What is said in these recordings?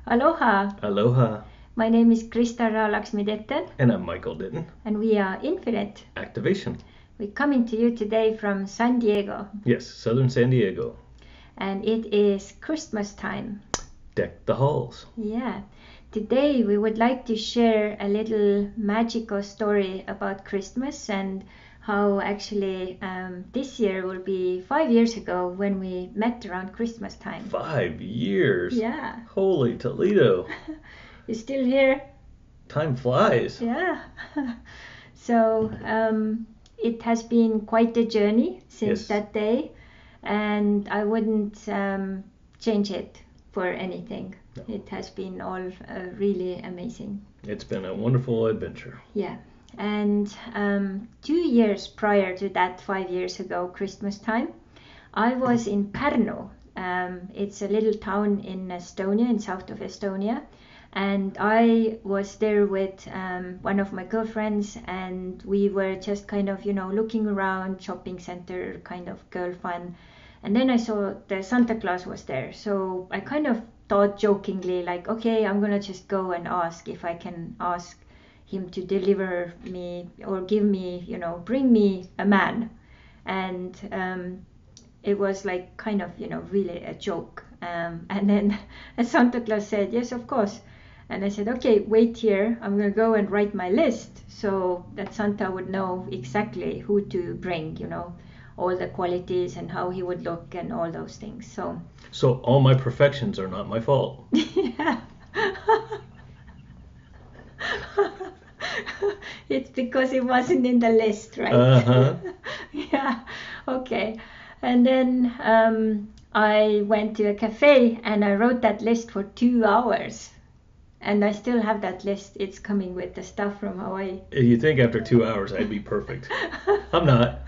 Aloha! Aloha, My name is Krista Laksmi-Ditton and I'm Michael Ditton. and we are Infinite. Activation. We're coming to you today from San Diego Yes, Southern San Diego. and it is Christmas time. Deck the halls. Yeah. Today we would like to share a little magical story about Christmas and how actually this year will be 5 years ago when we met around Christmas time. 5 years. Yeah. Holy Toledo. You still here? Time flies. Yeah. So it has been quite a journey since Yes. that day, and I wouldn't change it for anything. No. It has been all really amazing. It's been a wonderful adventure. Yeah. And 2 years prior to that, 5 years ago, Christmas time, I was in Pärnu. It's a little town in Estonia, in south of Estonia. And I was there with one of my girlfriends, and we were just kind of, looking around, shopping center, kind of girl fun. And then I saw the Santa Claus was there. So I kind of thought jokingly, like, okay, I'm gonna just go and ask if I can ask him to deliver me or give me, bring me a man. And it was like kind of, really a joke. And then Santa Claus said, yes, of course. And I said, okay, wait here. I'm going to go and write my list so that Santa would know exactly who to bring, all the qualities and how he would look and all those things. So all my perfections are not my fault. Yeah. It's because it wasn't in the list, right? Uh-huh. Yeah. Okay. And then I went to a cafe and I wrote that list for 2 hours. And I still have that list. It's coming with the stuff from Hawaii. You think after 2 hours I'd be perfect. I'm not.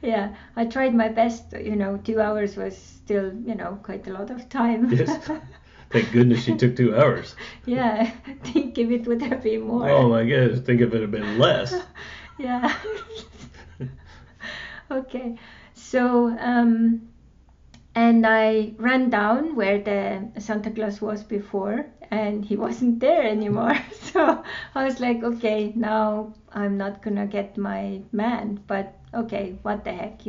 Yeah, I tried my best. 2 hours was still, quite a lot of time. Yes. Thank goodness she took 2 hours. Yeah, think if it would have been more. Oh my goodness, think if it had been less. Yeah. Okay, so and I ran down where the Santa Claus was before, and he wasn't there anymore. So I was like, okay, now I'm not gonna get my man, but okay, what the heck,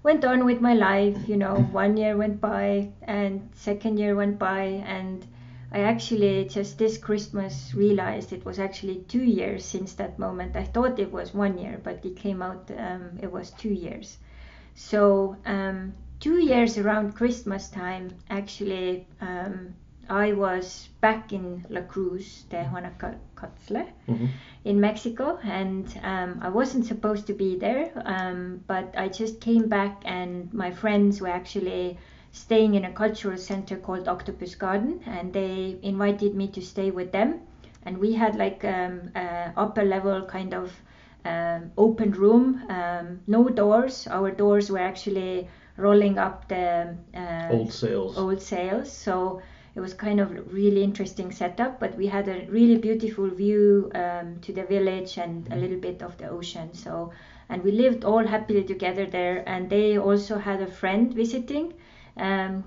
Went on with my life, 1 year went by, and second year went by, and I actually just this Christmas realized it was actually 2 years since that moment. I thought it was 1 year, but it came out it was 2 years. So 2 years around Christmas time, actually, I was back in La Cruz, Tehuanacatle, in Mexico, and I wasn't supposed to be there, but I just came back, and my friends were actually staying in a cultural center called Octopus Garden, and they invited me to stay with them, and we had like upper level kind of open room, no doors. Our doors were actually rolling up the Old sails. So it was kind of really interesting setup, but we had a really beautiful view to the village and a little bit of the ocean. So, and we lived all happily together there, and they also had a friend visiting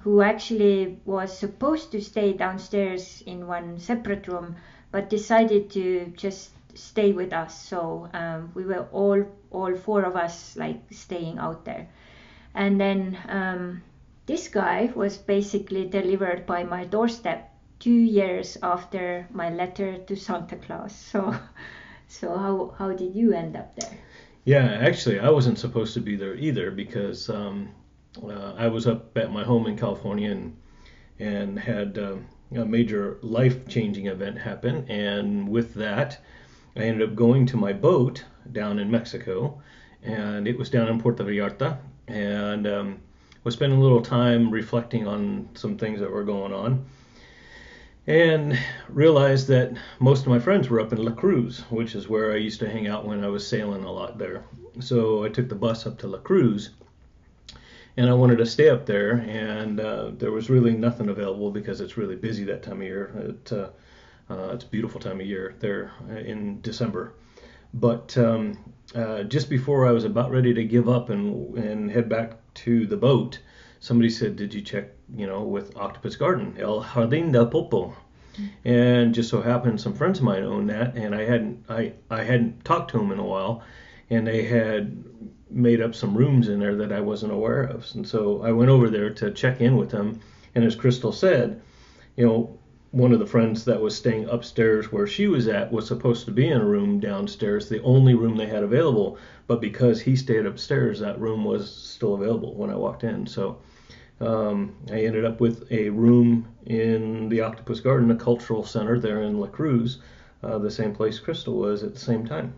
who actually was supposed to stay downstairs in one separate room, but decided to just stay with us. So we were all 4 of us like staying out there. And then this guy was basically delivered by my doorstep 2 years after my letter to Santa Claus. So how did you end up there? Yeah, actually, I wasn't supposed to be there either because I was up at my home in California and had a major life-changing event happen. And with that, I ended up going to my boat down in Mexico, and it was down in Puerto Vallarta, and was spending a little time reflecting on some things that were going on, and realized that most of my friends were up in La Cruz, which is where I used to hang out when I was sailing a lot there. So I took the bus up to La Cruz, and I wanted to stay up there, and there was really nothing available because it's really busy that time of year. It's a beautiful time of year there in December. But just before I was about ready to give up and head back to the boat, somebody said, did you check, with Octopus Garden, El Jardín del Popo? And just so happened some friends of mine owned that, and I hadn't talked to them in a while, and they had made up some rooms in there that I wasn't aware of. And so I went over there to check in with them, and as Crystal said, one of the friends that was staying upstairs where she was at was supposed to be in a room downstairs, the only room they had available, but because he stayed upstairs, that room was still available when I walked in. So I ended up with a room in the Octopus Garden, a cultural center there in La Cruz, the same place Crystal was at the same time.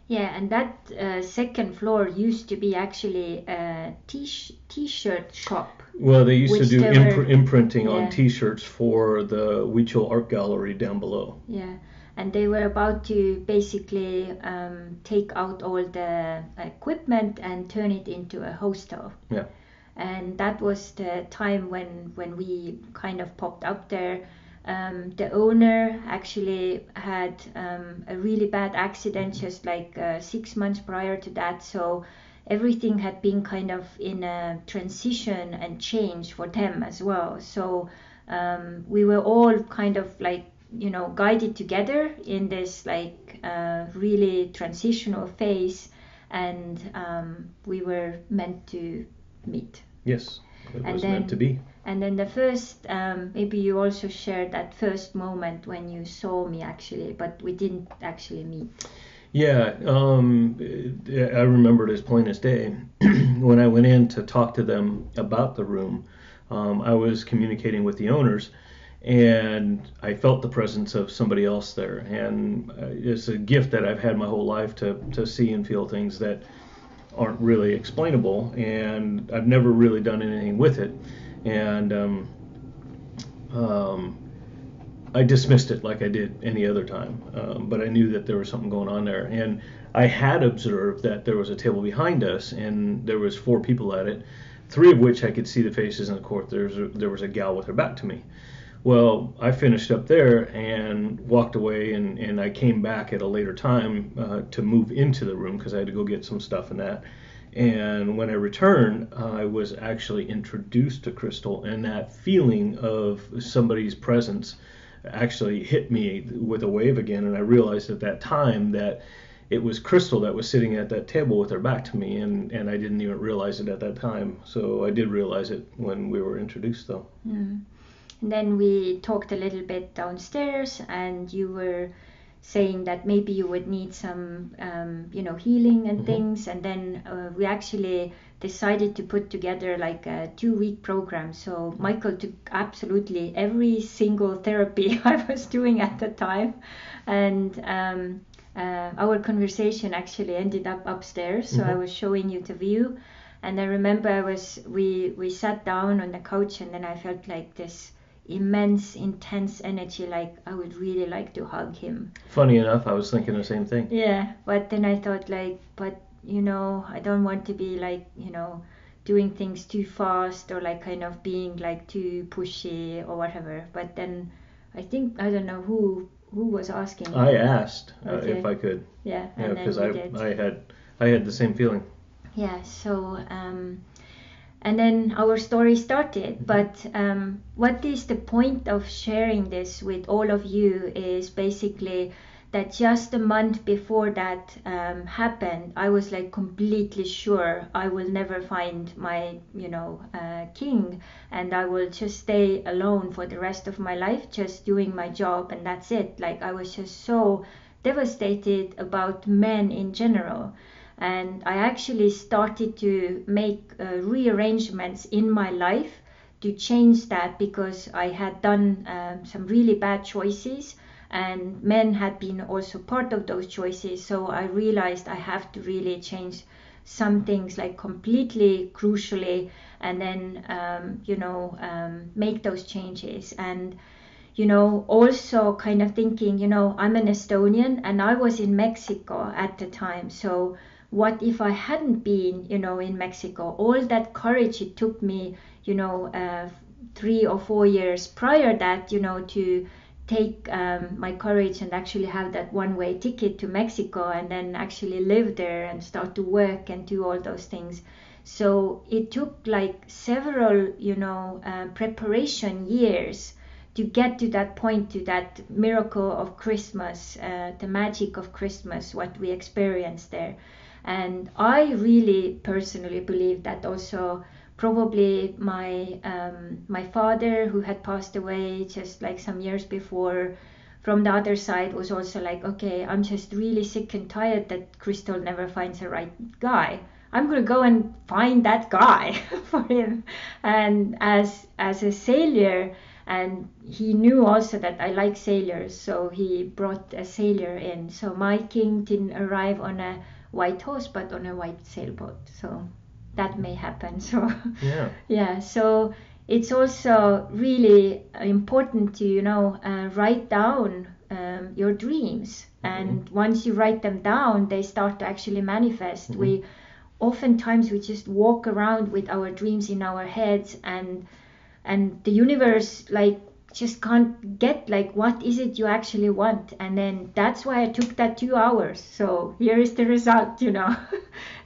Yeah, and that second floor used to be actually a t-shirt shop. Well, they used to do imprinting on T-shirts for the Huichol Art Gallery down below. Yeah, and they were about to basically take out all the equipment and turn it into a hostel. Yeah. And that was the time when we kind of popped up there. The owner actually had a really bad accident just like 6 months prior to that, so everything had been kind of in a transition and change for them as well. So we were all kind of like guided together in this like really transitional phase, and we were meant to meet. Yes, it was meant to be. And then the first, maybe you also shared that first moment when you saw me actually, but we didn't actually meet. Yeah, I remember it as plain as day. When I went in to talk to them about the room, I was communicating with the owners, and I felt the presence of somebody else there. And it's a gift that I've had my whole life to see and feel things that aren't really explainable, and I've never really done anything with it. And I dismissed it like I did any other time, but I knew that there was something going on there. And I had observed that there was a table behind us, and there was 4 people at it, 3 of which I could see the faces in the court. There was a gal with her back to me. Well, I finished up there and walked away, and I came back at a later time to move into the room because I had to go get some stuff and that. And when I returned, I was actually introduced to Crystal, and that feeling of somebody's presence actually hit me with a wave again. And I realized at that time that it was Crystal that was sitting at that table with her back to me, and I didn't even realize it at that time. So I did realize it when we were introduced, though. Mm. And then we talked a little bit downstairs, and you were saying that maybe you would need some, healing and things. And then we actually decided to put together like a 2-week program. So Michael took absolutely every single therapy I was doing at the time. And our conversation actually ended up upstairs. So I was showing you the view. And I remember we sat down on the couch, and then I felt like this immense, intense energy, like I would really like to hug him. Funny enough, I was thinking the same thing. Yeah, but then I thought like, but I don't want to be like, doing things too fast or like kind of being like too pushy or whatever. But then I think, I don't know who was asking. I asked if I could. Yeah, because I had the same feeling. Yeah, so and then our story started. But what is the point of sharing this with all of you is basically that just a month before that happened, I was like completely sure I will never find my, king, and I will just stay alone for the rest of my life, just doing my job, and that's it. Like I was just so devastated about men in general. And I actually started to make rearrangements in my life to change that, because I had done some really bad choices, and men had been also part of those choices. So I realized I have to really change some things like completely crucially, and then, make those changes. And, also kind of thinking, I'm an Estonian and I was in Mexico at the time. So what if I hadn't been, in Mexico? All that courage it took me, 3 or 4 years prior that, to take my courage and actually have that one-way ticket to Mexico, and then actually live there and start to work and do all those things. So it took like several, preparation years to get to that point, to that miracle of Christmas, the magic of Christmas, what we experienced there. And I really personally believe that also probably my father, who had passed away just like some years before, from the other side was also like, okay, I'm just really sick and tired that Crystal never finds the right guy. I'm gonna go and find that guy for him. And as a sailor, and he knew also that I like sailors, so he brought a sailor in. So my king didn't arrive on a white horse, but on a white sailboat. So that may happen. So Yeah. yeah. So it's also really important to write down your dreams, and once you write them down, they start to actually manifest. We oftentimes we just walk around with our dreams in our heads, and the universe like just can't get like what is it you actually want. And then that's why I took that 2 hours. So here is the result.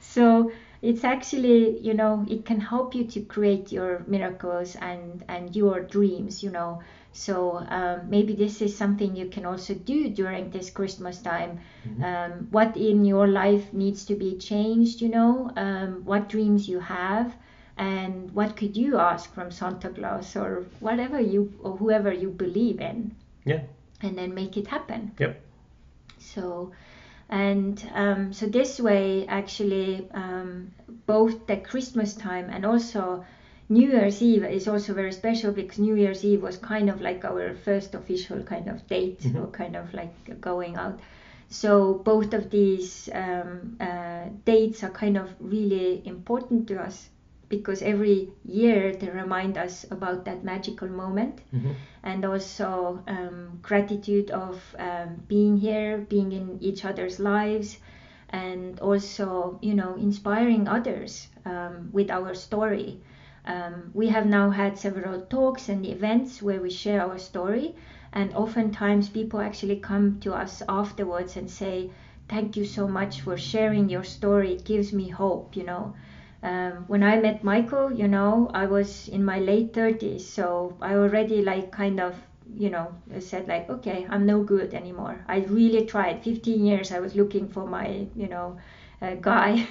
So it's actually, it can help you to create your miracles and your dreams. So maybe this is something you can also do during this Christmas time. What in your life needs to be changed, what dreams you have, and what could you ask from Santa Claus or whatever or whoever you believe in. Yeah. And then make it happen. Yep. So, and so this way, actually, both the Christmas time and also New Year's Eve is also very special, because New Year's Eve was kind of like our first official kind of date, or kind of like going out. So both of these dates are kind of really important to us, because every year they remind us about that magical moment, and also gratitude of being here, being in each other's lives, and also inspiring others with our story. We have now had several talks and events where we share our story, and oftentimes people actually come to us afterwards and say, thank you so much for sharing your story, it gives me hope. When I met Michael, I was in my late 30s, so I already like kind of, said like, okay, I'm no good anymore. I really tried. 15 years I was looking for my, guy.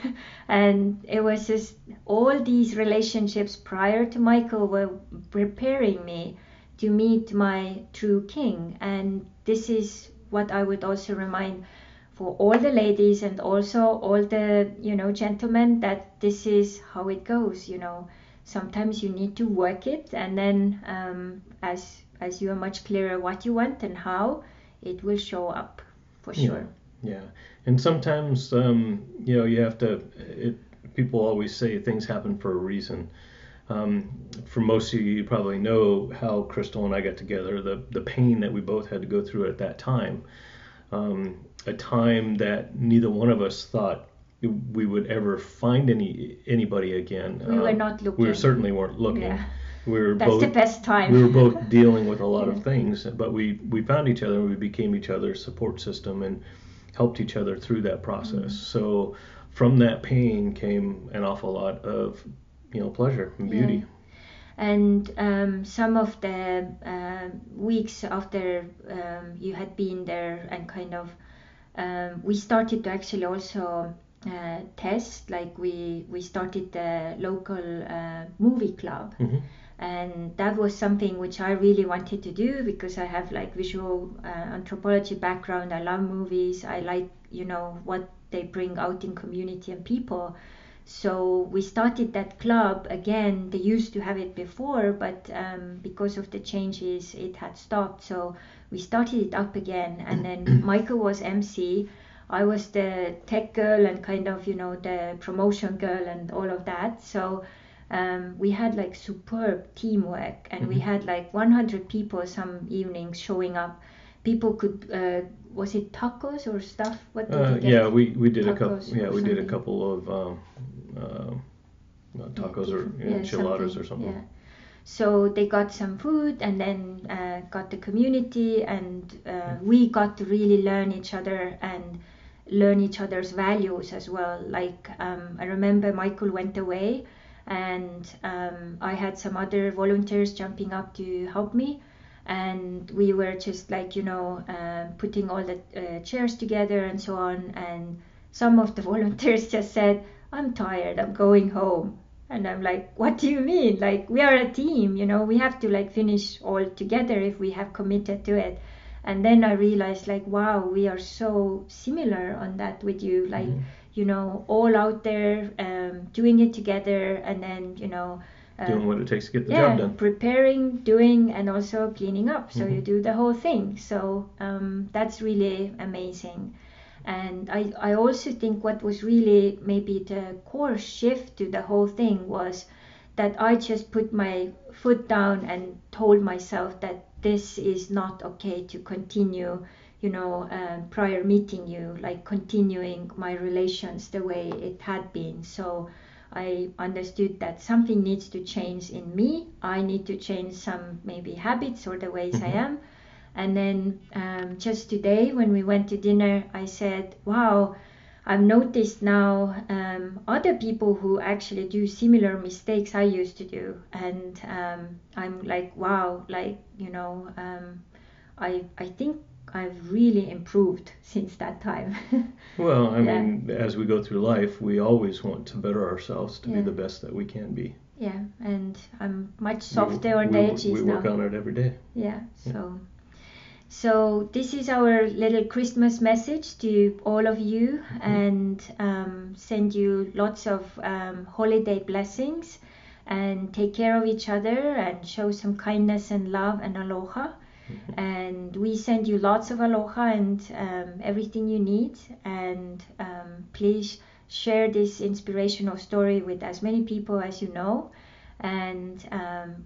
And it was just all these relationships prior to Michael were preparing me to meet my true king. And this is what I would also remind for all the ladies and also all the gentlemen, that this is how it goes. Sometimes you need to work it, and then as you are much clearer what you want and how, it will show up for sure. Yeah. And sometimes you have to, people always say things happen for a reason. For most of you probably know how Crystal and I got together, the pain that we both had to go through at that time. A time that neither one of us thought we would ever find anybody again. We were not looking. We certainly weren't looking. Yeah. That's the best time. We were both dealing with a lot of things, but we found each other, and we became each other's support system and helped each other through that process. So from that pain came an awful lot of pleasure and beauty. And some of the weeks after you had been there, and kind of we started to actually also test, like we started the local movie club. And that was something which I really wanted to do, because I have like visual anthropology background. I love movies. I like what they bring out in community and people. So we started that club again. They used to have it before, but because of the changes, it had stopped. So we started it up again. And then Michael was MC. I was the tech girl and kind of, the promotion girl and all of that. So we had like superb teamwork, and we had like 100 people some evenings showing up. People could, was it tacos or stuff? What did you get? Yeah, we did Tacos a couple. Yeah, we did a something. couple of tacos or enchiladas or something. Yeah. So they got some food, and then got the community, and we got to really learn each other. And learn each other's values as well. Like I remember Michael went away, and I had some other volunteers jumping up to help me, and we were just like, putting all the chairs together and so on. And some of the volunteers just said, "I'm tired, I'm going home." And I'm like, "What do you mean? Like, we are a team, we have to like finish all together if we have committed to it." And then I realized, like, wow, we are so similar on that with you, like, all out there, doing it together, and then, doing what it takes to get the job done. Preparing, doing, and also cleaning up. So you do the whole thing. So that's really amazing. And I also think what was really maybe the core shift to the whole thing was that I just put my foot down and told myself that this is not okay to continue, prior meeting you, like continuing my relations the way it had been. So I understood that something needs to change in me. I need to change some maybe habits or the ways I am. And then just today when we went to dinner, I said, wow, I've noticed now other people who actually do similar mistakes I used to do. And I'm like, wow, like, I think I've really improved since that time. Well, I mean, as we go through life, we always want to better ourselves to be the best that we can be. Yeah, and I'm much softer on the edges now. We work on it every day. Yeah, so this is our little Christmas message to all of you, and send you lots of holiday blessings, and take care of each other and show some kindness and love and aloha. And we send you lots of aloha and everything you need. And please share this inspirational story with as many people as you know. And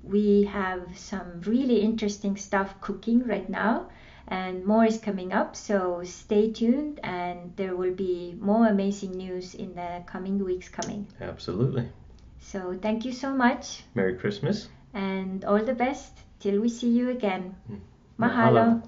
we have some really interesting stuff cooking right now, and more is coming up, so stay tuned, and there will be more amazing news in the coming weeks coming. Absolutely. So thank you so much. Merry Christmas. And all the best till we see you again. Mahalo.